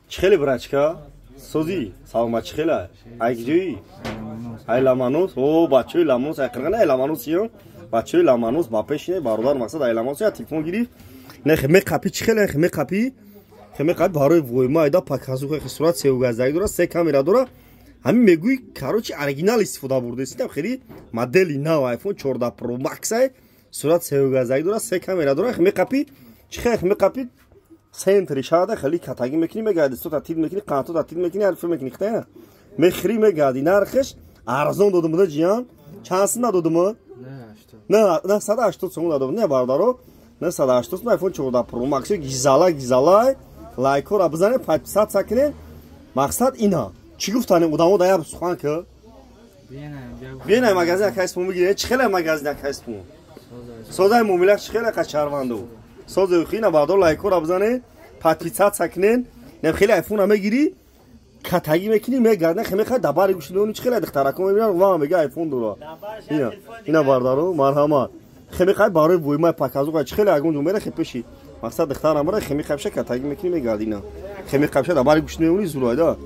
Чхели брачка? Сози, салма чхела. Айгжи. Ай ламанус, о бачои ламанус, айқиргана ай ламанус ё. Бачои ламанус ба пешне бародар мақсад ай ламанус я телефон гириф. Не хме қапи чхела, хме қапи. Хме қад барои войма айда показуха сурат севгаздagi дора, се камера дора. Ҳамин мегӯи короче оригинал истифода бурдесидам хеле модели нав iPhone 14 Pro Max ай сурат севгаздagi дора, се камера дора, хме қапи. Чхе хме қапи. Центри шада хали катаги мекини мегади сто татид мекини қанто татид мекини алфа мекини хта мехри мегади нархш арзон додум да ҷиан чанси надодум не 180 сум додум не бардаро не 180 сум iPhone 14 Pro Max гизала лайко ра бизане 500 сакне мақсад ина чӣ гуфтани одамо да яб сухан ка бина магазин кайс пум мегире чхела магазин кайс пум созай мумилак чхела қачарванду созай хина бардор лайко ра бизане 500 сакнен не хеле айфон мегири катаги мекини мегадне хме ха дабари гушилони чхела дихтараком мебинам ва мега айфон дура ина бардаро марҳамат хме ха барои войма паказуга чхела агон думера хепеши мақсад дихтарамра хме хабша катаги мекини мегадина хме хабша дабари гушилони зурайда